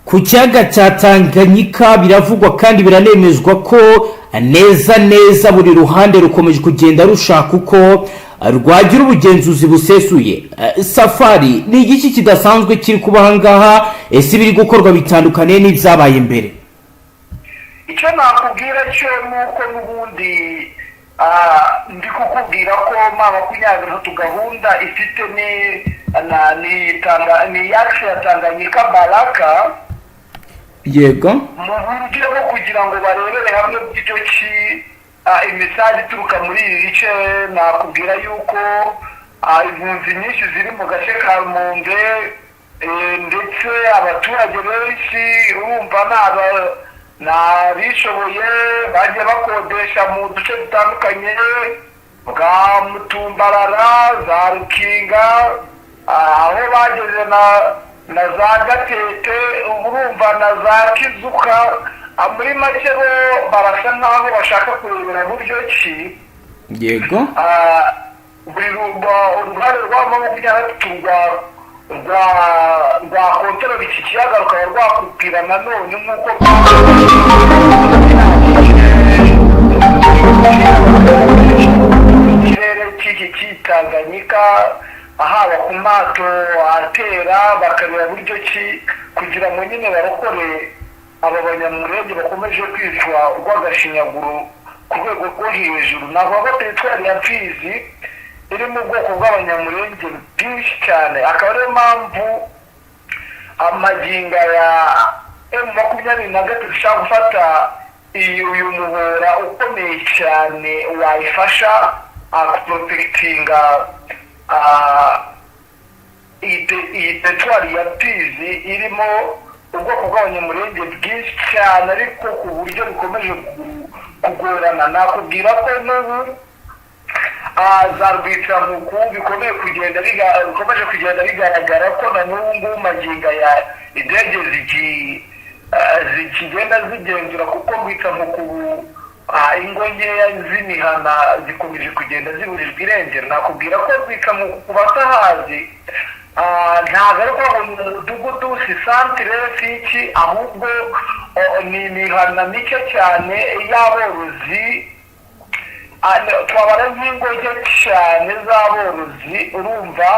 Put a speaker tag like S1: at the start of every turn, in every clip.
S1: ku kiyaga cya Tanganyika biravugwa kandi biranemezwa ko neza neza buri ruhande rukomeje kugenda rushaka uko rwagira ubugenzuzi busesuye. Safari ni igiki kidasanzwe kiri kuba ahangaha, ese biri gukorwa bitandukanye n'ibyabaye mbere?
S2: icyo nakubwira cyo nuko n'ubundi ndi kukubwira ko M23 gahunda ifite ni yacu ya Tanganyika Baraka.
S1: Yego,
S2: mu buryo bwo kugira ngo barebere hamwe buryo ki imisazi ituruka muri iri bice. Nakubwira yuko impunzi nyinshi ziri mu gace ka Rumonge, ndetse abaturage benshi urumva n'abishoboye bagiye bakodesha mu duce dutandukanye bwa Mutumbarara, za Rukinga, aho bageze na za Gatete, urumva na za Kizuka. Muri make bo barasa nkaho bashaka kurebera buryo ki.
S1: yego,
S2: buri uruhare rwa M23 rwa kontorora iki kiyaga rukaba rwakubwira nanone nk'uko ikirere cy'iki cy'Itanganyika, haba ku mato atera bakareba buryo ki kugira ngo nyine barokore aba banyamurenge bakomeje kwicwa urw'agashinyaguro ku rwego rwo hejuru. navuga ko teritwari ya Mfizi iri mu bwoko bw'abanyamurenge bwinshi cyane, akaba ariyo mpamvu amaginga ya M23 ishaka gufata uyu muhora ukomeye cyane wayifasha kuprotektinga iyi teritwari ya Mfizi irimo ubwoko bw'abanyamurenge bwinshi cyane, ariko ku buryo bukomeje kugorana. nakubwira ko n'ubu za Rwitsamuku bikomeje kugenda bigaragara ko na n'ubu ngubu maginga ya indege zikigenda zigenzura, kuko Rwitsamuku ingo nkeya z'imihana zikomeje kugenda ziburirwa irengero. nakubwira ko Rwitsamuku ku batahazi ntabwo ari ukuvuga ngo ni umudugudu, si santire s'iki, ahubwo ni imihana mike cyane y'aborozi. twabara nk'ingo nke cyane z'aborozi. urumva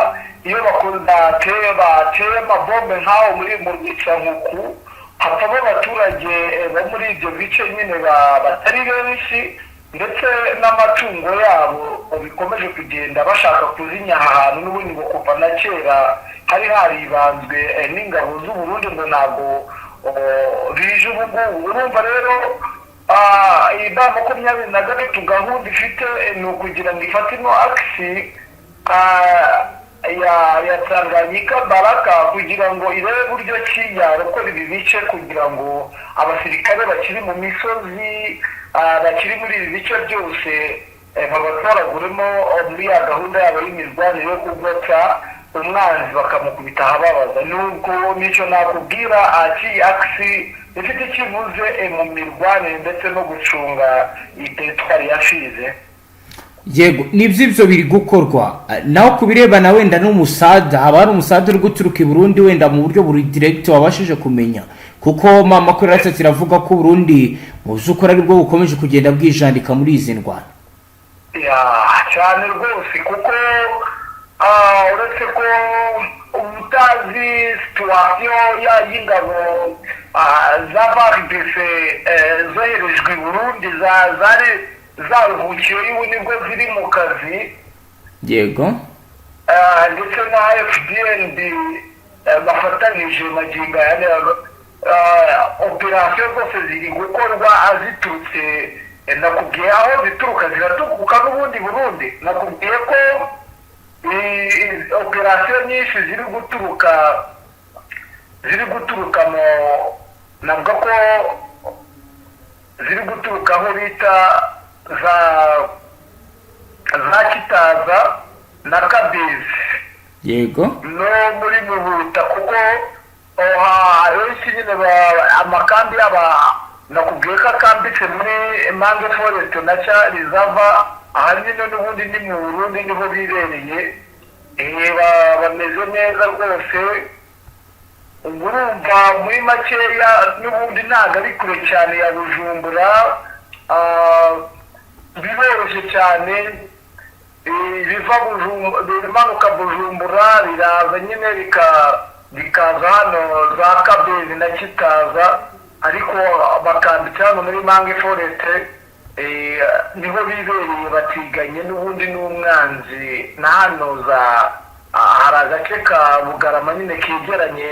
S2: iyo bateye amabombe nk'aho mu Rwitsamuku hapfamo abaturage bo muri ibyo bice nyine batari benshi, ndetse n'amatungo yabo bikomeje kugenda bashaka kuzinya ahantu. n'ubundi ngo kuva na kera hari haribanzwe n'ingabo z'u Burundi ngo ntabwo bije ubu ngubu. urumva rero iyi M23 gahunda ifite ni ukugira ngo ifate ino akisi ya Tanganyika Baraka kugira ngo irebe buryo ki yarokora ibi bice, kugira ngo abasirikare bakiri mu misozi bakiri muri ibi bice byose babatoraguremo muri ya gahunda yabo y'imirwanire yo kugota umwanzi bakamukubita ahababaza. nubwo nicyo nakubwira iyi akisi ifite ikivuze mu mirwanire ndetse no gucunga iyi teritwari ya Fizi.
S1: yego, nibyo ibyo biri gukorwa. naho ku birebana wenda n'umusada, haba hari umusada uri guturuka i Burundi wenda mu buryo buri direct wabashije kumenya? kuko amakuru yacu iravuga ko Burundi mu by'ukuri ari bwo bukomeje kugenda bwijandika muri izi ndwara.
S2: cyane rwose, kuko uretse ko ubutazi situwasiyo y'ingabo za FARDC zoherejwe i Burundi zari zaruhukiwe y'ubu nibwo ziri mu kazi.
S1: yego,
S2: ndetse na FDLB bafatanyije maginga operasiyo zose ziri gukorwa ziturutse. nakubwiye aho zituruka ziraturuka n'ubundi Burundi. nakubwiye ko operasiyo nyinshi ziri guturuka navuga ko ziri guturuka aho bita za Kitaza na Kabezi.
S1: yego,
S2: no muri Muhuta, kuko abenshi nyine amakambi nakubwiye ko akambitse muri Mange Forest na Rizava, aha nyine n'ubundi ni mu Burundi niho bibereye. bameze neza rwose. urumva muri makeya n'ubundi ntabwo ari kure cyane ya Bujumbura, biroroshye cyane. Bimanuka Bujumbura biraza nyine bikaza hano za Kabezi na Kitaza, ariko bakambitse hano muri Mange Forest, niho bibereye batiganye n'ubundi n'umwanzi. na hano hari agace ka Bugarama nyine kegeranye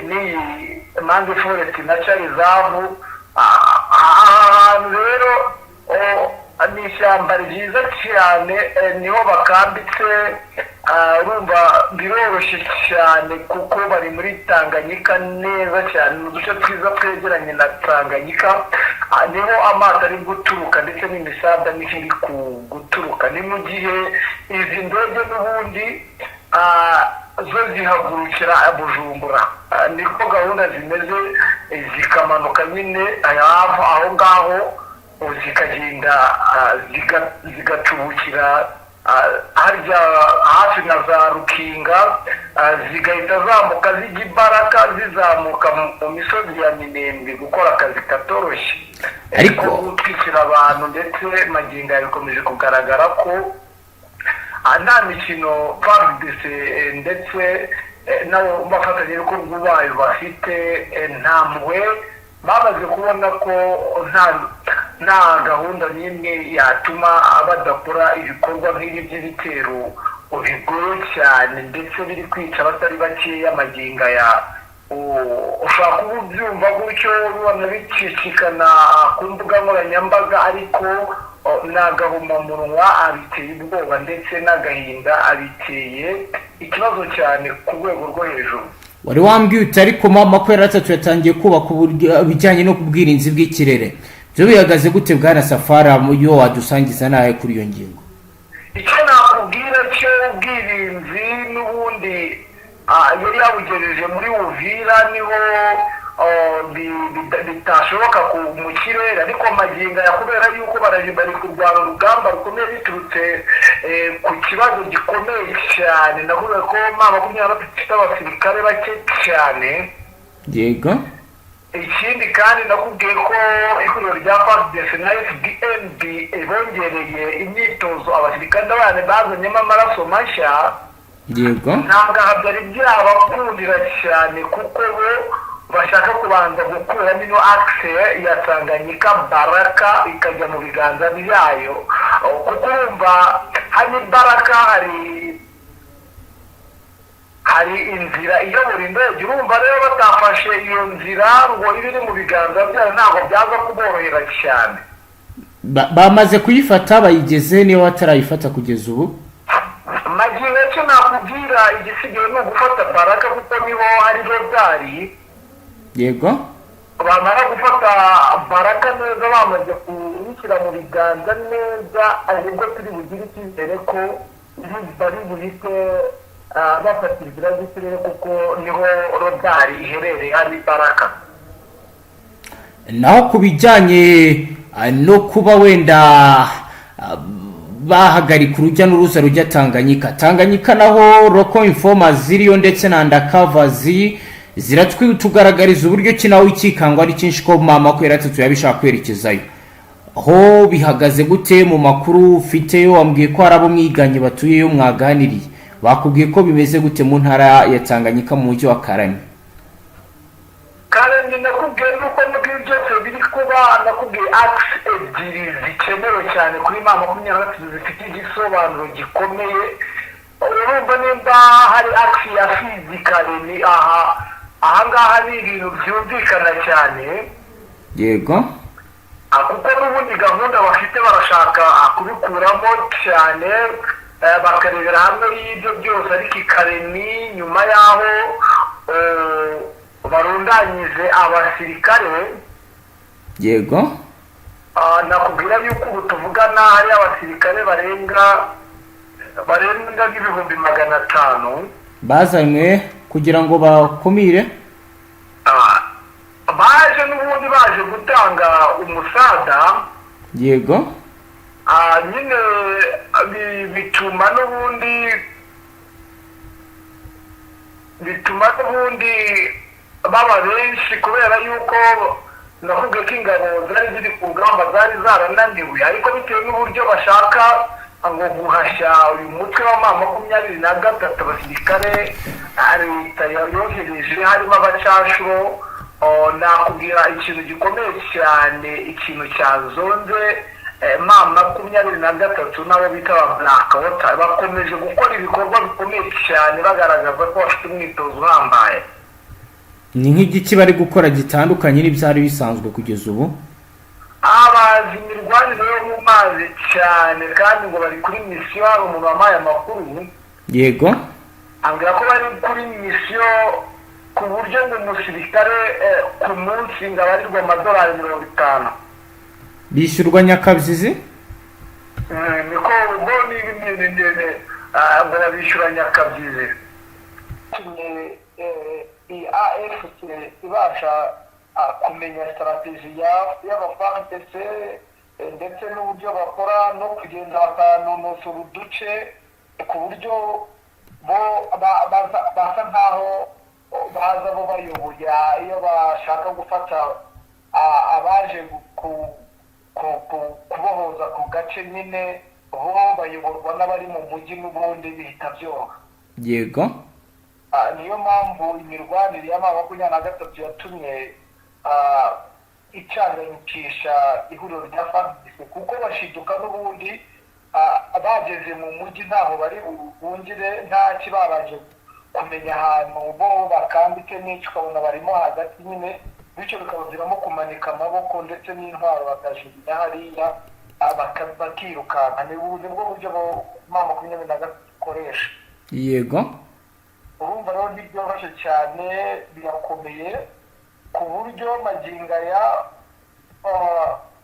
S2: n'iyi Mange Forest na Carizavu. Ahantu rero ni ishyamba ryiza cyane, niho bakambitse. Urumva biroroshye cyane kuko bari muri Tanganyika neza cyane, mu duce twiza twegeranye na Tanganyika, niho amazi ari guturuka ndetse n'imisada niho iri guturuka. ni mu gihe izi ndege n'ubundi zo zihagurukira Bujumbura, niko gahunda zimeze, zikamanuka nyine aho ngaho zikagenda zigatubukira harya hafi na za Rukinga, zigahita zamuka zijya Baraka, zizamuka mu misozi ya Minembwe gukora akazi katoroshye. Ariko gutwikira abantu ndetse magingo bikomeje kugaragara ko nta mikino FARDC ndetse nabo bafatanyabikorwa bayo bafite nta mpuhwe, bamaze kubona ko nta gahunda n'imwe yatuma badakora ibikorwa nk'ibi by'ibitero bigoye cyane ndetse biri kwica abatari bakeya magingo aya. Ushobora kuba ubyumva gutyo ubona bicicikana ku mbuga nkoranyambaga, ariko n'agahomamunwa abiteye ubwoba ndetse n'agahinda abiteye ikibazo cyane ku rwego rwo hejuru.
S1: wari wambwiye uti ariko mama ko yaratatu yatangiye kubaka ibijyanye no kubwirinzi bw'ikirere, byo bihagaze gute bwana Safari? yo wadusangiza nawe kuri iyo ngingo?
S2: icyo nakubwira cyo ubwirinzi n'ubundi yari yabugejeje muri Uvira, niho bitashoboka mu kirere, ariko magingo ya kubera yuko bari kurwana urugamba rukomeye biturutse ku kibazo gikomeye cyane. navuga ko makumyabiri bafite abasirikare bake cyane.
S1: Yego.
S2: ikindi kandi nakubwiye ko ihuriro rya FARDC na FDNB bongereye imyitozo abasirikare n'abana bazanyemo amaraso mashya.
S1: Yego.
S2: ntabwo byari byabakundira cyane kuko bo bashaka kubanza gukuramo ino akise ya Tanganyika Baraka ikajya mu biganza byayo, kuko urumva hari Baraka hari inzira iyobora indege. urumva rero batafashe iyo nzira ngo ibe iri mu biganza byayo ntabwo byaza kuborohera cyane.
S1: bamaze kuyifata, bayigeze niba batarayifata kugeza ubu?
S2: magingo cyo nakubwira igisigaye ni ugufata Baraka kuko niho hari Rodari.
S1: Yego.
S2: bamara gufata Baraka neza, bamaze kubishyira mu biganza neza, aribwo turi bugire icyizere ko bari buhite bafata inzira z'ikirere kuko niho Rodari iherereye, hari Baraka.
S1: naho ku bijyanye no kuba wenda bahagarika urujya n'uruza rujya Tanganyika naho Local Informers ziriyo ndetse na Undercovers ziratwitugaragariza uburyo ki nawe ikikangwa ari cyinshi ko mama ko yaratatu yabishaka kwerekezayo. aho bihagaze gute mu makuru ufiteyo? wambwiye ko hari abo mwiganye batuyeyo mwaganiriye, bakubwiye ko bimeze gute mu ntara ya Tanganyika mu mujyi wa Karani?
S2: Karani nakubwiye nuko n'ibyo byose biri kuba, nakubwiye akisi ebyiri zikenewe cyane kuri makumyabiri zifite igisobanuro gikomeye. urumva nimba hari akisi ya fizikale ni ahangaha ni ibintu byumvikana cyane.
S1: Yego.
S2: kuko n'ubundi gahunda bafite barashaka kubikuramo cyane, bakarebera hamwe y'ibyo byose, ariko Kareni nyuma y'aho barundanyije abasirikare.
S1: Yego.
S2: nakubwira yuko ubu tuvugana hari abasirikare barenga nk'ibihumbi 500
S1: bazanywe kugira ngo bakumire.
S2: baje n'ubundi baje gutanga umusada.
S1: Yego.
S2: nyine bituma n'ubundi bituma n'ubundi baba benshi kubera yuko navuga ko ingabo zari ziri ku ngamba zari zarananiwe, ariko bitewe n'uburyo bashaka ngo guhashya uyu mutwe wa M23 abasirikare leta yohereje harimo abacashuro, nakubwira ikintu gikomeye cyane, ikintu cyazonze M23 nabo bita aba Black Water bakomeje gukora ibikorwa bikomeye cyane bagaragaza ko bafite umwitozo uhambaye.
S1: ni nk'igiki bari gukora gitandukanye n'ibyari bisanzwe kugeza ubu?
S2: Abazi imirwanire yo mu mazi cyane, kandi ngo bari kuri misiyo. Hari umuntu wampaye amakuru,
S1: yego,
S2: ambwira ko bari kuri misiyo ku buryo ngo umusirikare ku munsi ngo abarirwa amadolari 50
S1: bishyurwa nyakabyizi.
S2: niko ubwo ngo babishyura nyakabyizi. AFC ibasha kumenya strategy y'abaFARDC ndetse n'uburyo bakora no kugenda bakanonosora uduce ku buryo bo basa nkaho baza bo bayoboye iyo bashaka gufata abaje kubohoza ku gace nyine, bo bayoborwa n'abari mu mujyi n'ubundi bihita byoroha.
S1: Yego,
S2: niyo mpamvu imirwanire ya M23 yatumye icanganyikisha ihuriro rya FARDC, kuko bashiduka n'ubundi bageze mu mujyi ntaho bari bungire, nta kibabanje kumenya ahantu bo bakambike n'icyo ukabona barimo hagati nyine, bityo bikabaviramo kumanika amaboko ndetse n'intwaro bakajugunya hariya bakirukanka. ni ubundi bwo buryo M23 ikoresha.
S1: yego,
S2: urumva rero ntibyoroshye cyane, birakomeye ku buryo magingo aya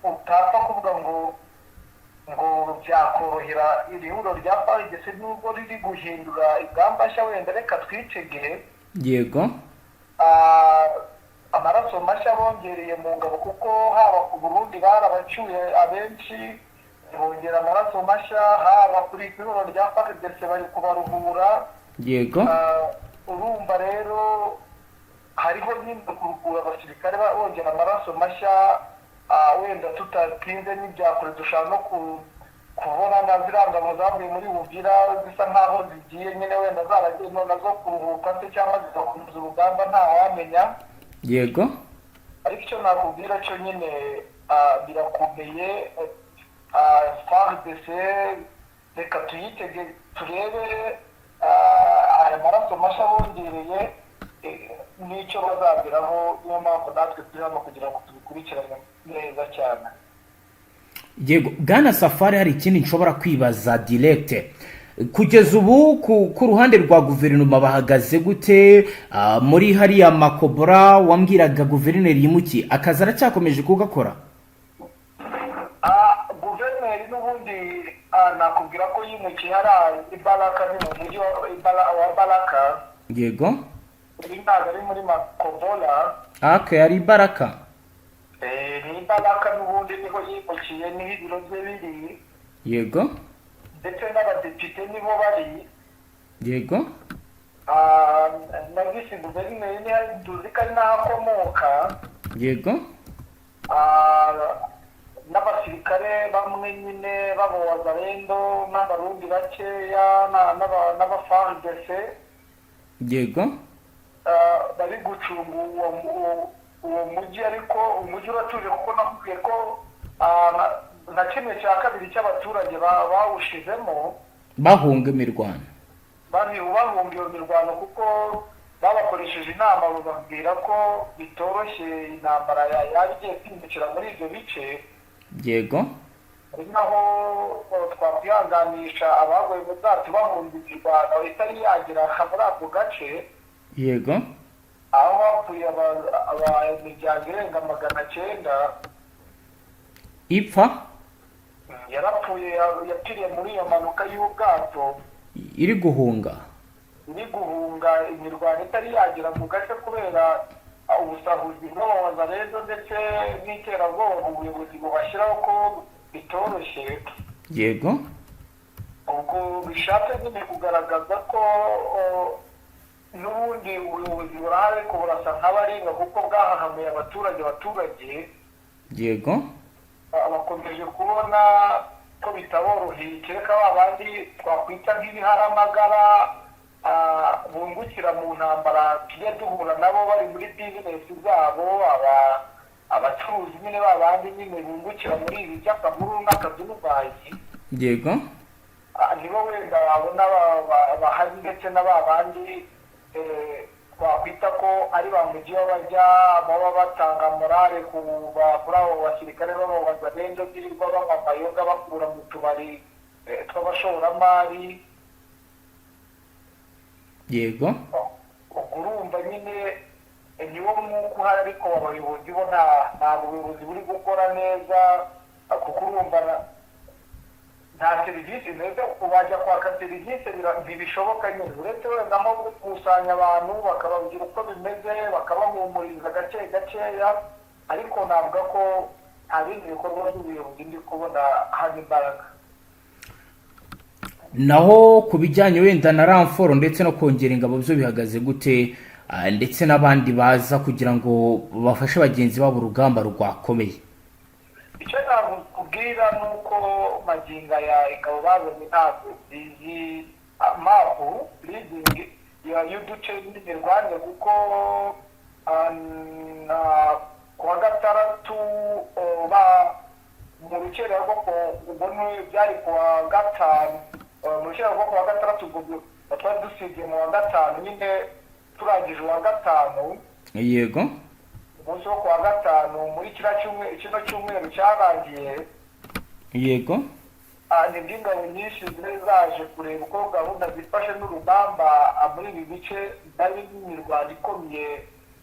S2: utapfa kuvuga ngo byakorohera iri huriro rya FARDC nubwo riri guhindura ingamba nshya. wenda reka twitege.
S1: yego,
S2: amaraso mashya bongereye mu ngabo, kuko haba ku Burundi barabacyuye abenshi, bongera amaraso mashya, haba kuri ihuriro rya FARDC bari kubaruhura.
S1: yego,
S2: urumva rero hariho nyine kurukura abasirikare bongera amaraso mashya. wenda tutatinze n'ibyakure dushaka no kubona na ziriya ngabo zavuye muri Uvira zisa nkaho zigiye nyine, wenda zaragiye nazo kuruhuka se cyangwa zigakomeza urugamba ntawamenya.
S1: yego,
S2: ariko icyo nakubwira cyo nyine birakomeye. FARDC reka tuyitege turebe aya maraso mashya bongereye n'icyo bazageraho. niyo mpamvu natwe turi hano kugira ngo tubikurikirane neza cyane.
S1: yego. Bwana Safari, hari ikindi nshobora kwibaza direct, kugeza ubu ku ruhande rwa guverinoma bahagaze gute muri hariya Makobora? wambwiraga guverineri yimukiye, akazi aracyakomeje kugakora?
S2: Guverineri n'ubundi nakubwira ko yimukiye hari Ibaraka, ni mu mujyi wa Baraka.
S1: yego,
S2: ntabwo ari muri Makobora.
S1: ari Ibaraka.
S2: ni Ibaraka n'ubundi niho yimukiye, niho ibiro bye biri.
S1: yego,
S2: ndetse n'abadepite nibo bari.
S1: yego,
S2: na visi guverineri niho tuzi ko ari n'aho akomoka.
S1: yego,
S2: n'abasirikare bamwe nyine b'abazarendo n'abarundi bakeya n'abaFARDC.
S1: yego,
S2: bari gucunga uwo mujyi, ariko umujyi uratuje kuko nakubwiye ko nka kimwe cya kabiri cy'abaturage bawushizemo
S1: bahunga imirwano.
S2: bahunga iyo mirwano, kuko babakoresheje inama bababwira ko bitoroshye intambara yari igiye kwimukira muri ibyo bice.
S1: yego,
S2: ari naho twakwihanganisha abagoye mu bwato bahunga imirwano itari yagera muri ako gace.
S1: yego,
S2: aho hapfuye imiryango irenga 900
S1: ipfa,
S2: yarapfuye, yapfiriye muri iyo mpanuka y'ubwato
S1: iri guhunga
S2: imirwano itari yagera mu gace kubera ubusahuzi bw'abazarendo ndetse n'iterabwoba mu buyobozi bubashyiraho ko bitoroshye.
S1: yego,
S2: ubwo bishatse nyine kugaragaza ko n'ubundi ubuyobozi burahari ko burasa nk'abaringa kuko bwahahamuye abaturage
S1: yego
S2: bakomeje kubona ko bitaboroheye kereka ba bandi twakwita nk'ibiharamagara bungukira mu ntambara tujya duhura nabo bari muri bizinesi zabo abacuruzi nyine ba bandi nyine bungukira muri ibi by'akaguru n'akaduruvayi
S1: yego
S2: nibo wenda babona bahari ndetse na ba bandi twakwita ko ari ba mugiye bajya baba batanga morale kuri abo basirikare b'abazalendo birirwa banywa amayoga bakura mu tubari tw'abashoramari
S1: yego
S2: urumva nyine niwo mwuka uhari ariko abayobozi bo ntabwo ubuyobozi buri gukora neza kuko urumva nta serivisi neza wajya kwaka serivisi ntibishoboka nyine uretse wenda nko gukusanya abantu bakababwira uko bimeze bakabahumuriza gakeya ariko navuga ko nta bindi bikorwa by'ubuyobozi ndi kubona hano imbaraga.
S1: naho ku bijyanye wenda na ramforo ndetse no kongera ingabo byo bihagaze gute ndetse n'abandi baza kugira ngo bafashe bagenzi babo urugamba rwakomeye?
S2: icyo nakubwira ni uko magingo aya ingabo bazanye ntabwo zizi mapu lidingi y'uduce n'imirwanye kuko ku wa gatandatu mu rukera rwo byari ku wa gatanu mu rukera rwo ku wa gatandatu twari dusibye mu wa gatanu nyine turangije uwa gatanu
S1: yego
S2: umunsi wo ku wa gatanu muri kino cyumweru cyarangiye
S1: yego
S2: nibwo ingabo nyinshi zari zaje kureba uko gahunda zifashe n'urugamba muri ibi bice byari n'imirwano ikomeye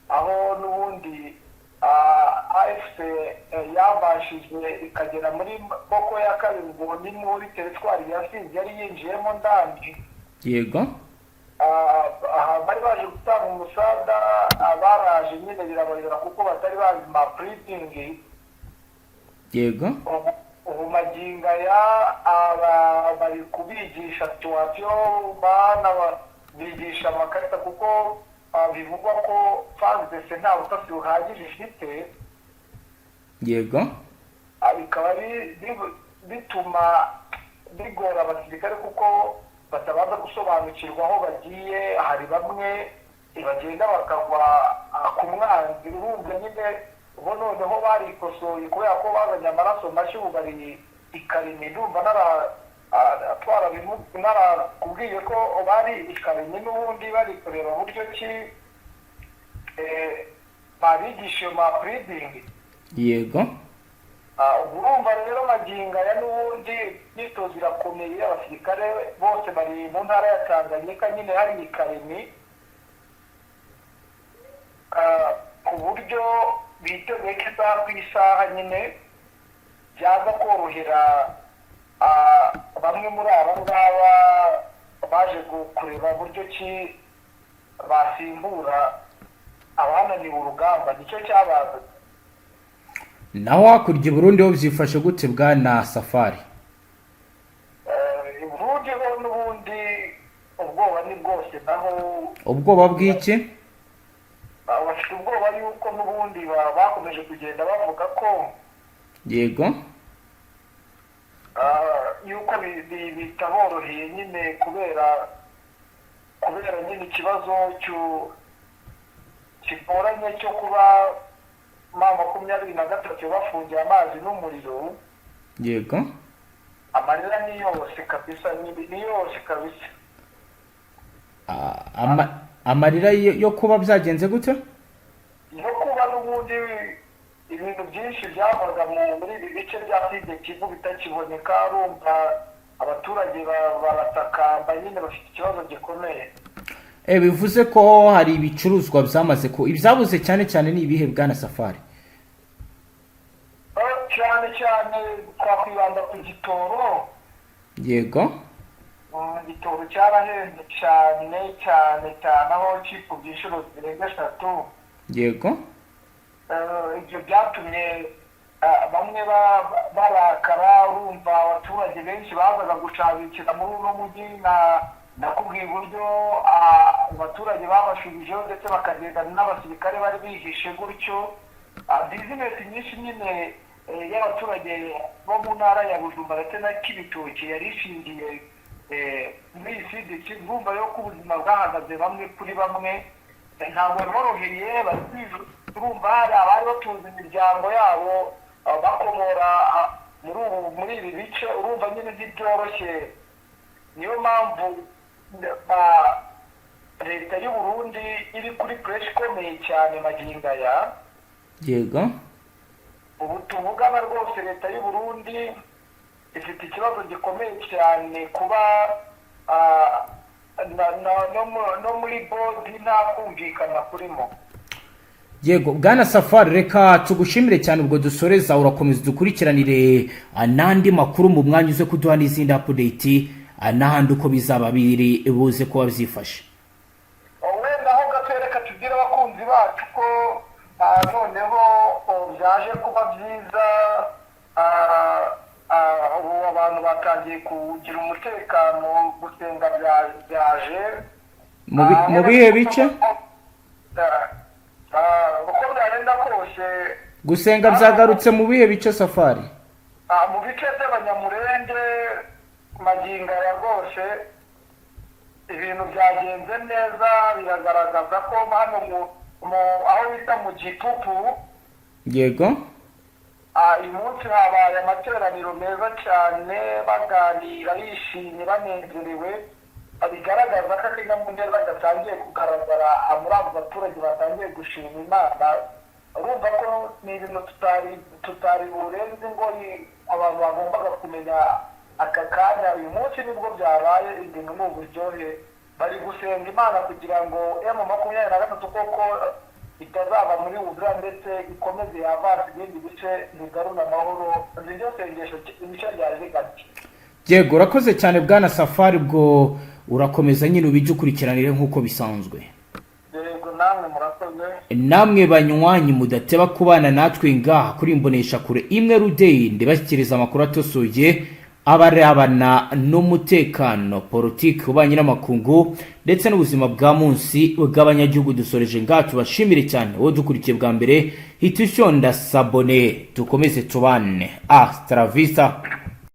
S2: aho n'ubundi afc yabashije ikagera muri boko ya kabiri ngo ni muri teritwari ya Fizi yari yinjiyemo ndani
S1: yego
S2: bari baje gutanga umusada baraje nyine birabayobera kuko batari bazi mapuritingi
S1: yego
S2: ubu magingo aya bari kubigisha situwasiyo bigisha amakarita kuko bivugwa ko fazidese nta butasi buhagije ifite
S1: yego
S2: bikaba bituma bigora abasirikare kuko batabaza gusobanukirwa aho bagiye. Hari bamwe bagenda bakagwa ku mwanzi urumva nyine ubu noneho barikosoye kubera ko bazanye amaraso mashya ubu bari ikarimi ndumva narakubwiye ko bari ikarimi n'ubundi bari kureba uburyo ki babigisha iyo mapuridingi
S1: yego
S2: urumva rero magingo aya n'ubundi imyitozo irakomeye abasirikare bose bari mu ntara ya Tanganyika nyine hari ikarimi ku buryo biteguye ko isaha ku isaha nyine byaza korohera bamwe muri aba ngaba baje kureba buryo ki basimbura abananiwe urugamba nicyo cyabaza.
S1: naho hakurya i Burundi ho byifashe gute bwana Safari?
S2: i Burundi ho n'ubundi ubwoba ni bwose naho.
S1: ubwoba bw'iki?
S2: bafite ubwoba yuko n'ubundi bakomeje kugenda bavuga ko
S1: yego
S2: yuko bitaboroheye nyine kubera nyine ikibazo kigoranye cyo kuba M23 bafungiye amazi n'umuriro.
S1: yego
S2: amarira ni yose kabisa ni yose kabisa.
S1: amarira yo kuba byagenze gute?
S2: yo kuba n'ubundi ibintu byinshi byavaga muri ibi bice bya Sud Kivu bitakiboneka urumva abaturage baratakamba nyine bafite ikibazo gikomeye.
S1: bivuze ko hari ibicuruzwa byamaze ko ibyabuze cyane cyane ni ibihe bwana Safari?
S2: cyane twakwibanda ku gitoro.
S1: yego
S2: igitoro cyarahenze cyane aho kikubye inshuro zirenga 3.
S1: yego
S2: ibyo byatumye bamwe barakara urumva abaturage benshi bazaga gushakira muri uno mujyi nakubwiye uburyo abaturage babashubijeho ndetse bakagenda n'abasirikare bari bihishe gutyo. Bizinesi nyinshi nyine y'abaturage bo mu ntara ya Bujumbura ndetse na Kibitoki yari ishingiye muri iyi sidiki. Urumva rero ko ubuzima bwahagaze bamwe kuri bamwe, ntabwo boroheye. Urumva hari abari batunze imiryango yabo bakomora muri ibi bice, urumva nyine ntibyoroshye. Niyo mpamvu leta y'u Burundi iri kuri pureshi ikomeye cyane magingo aya.
S1: yego,
S2: ubu tuvugana rwose leta y'u Burundi ifite ikibazo gikomeye cyane kuba no muri bodi nta kumvikana kurimo.
S1: yego bwana Safari, reka tugushimire cyane. ubwo dusoreza urakomeza dukurikiranire n'andi makuru mu mwanya uze kuduha n'izindi update n'ahandi uko bizaba biri buze kuba byifashe.
S2: wenda aho gato reka tubwire abakunzi bacu ko noneho byaje kuba byiza. ubu abantu batangiye kugira umutekano, gusenga byaje
S1: mu bihe bice
S2: uko byagenda kose.
S1: gusenga byagarutse mu bihe bice Safari?
S2: mu bice by'abanyamurenge magingo ya rwose ibintu byagenze neza. biragaragaza ko hano aho bita mu Gitupu,
S1: yego,
S2: uyu munsi habaye amateraniro meza cyane, baganira bishimye banezerewe. bigaragaza ko akanyamuneza gatangiye kugaragara muri abo baturage batangiye gushima Imana. urumva ko ni ibintu tutari burenze ngo abantu bagombaga kumenya aka kanya. uyu munsi nibwo byabaye ibintu ni uburyohe. bari gusenga Imana kugira ngo M23 koko itazava muri Uvira ndetse ikomeze yavana ibindi bice bigarura amahoro. niryo sengesho ibice byari bigati.
S1: yego, urakoze cyane bwana Safari. bwo urakomeza nyine ubijye ukurikiranire nk'uko bisanzwe.
S2: yego namwe murakoze.
S1: namwe banywanyi mudateba kubana natwe ngaha kuri imbonesha kure imwe Rudeyi ndibashyikiriza amakuru atosoye abarabana n'umutekano, politiki, ububanyi n'amakungu ndetse n'ubuzima bwa munsi bw'abanyagihugu. dusoreje ngaha, tubashimire cyane wowe dukurikiye bwa mbere. hita ushonda sabone, dukomeze tubane. Hasta la vista.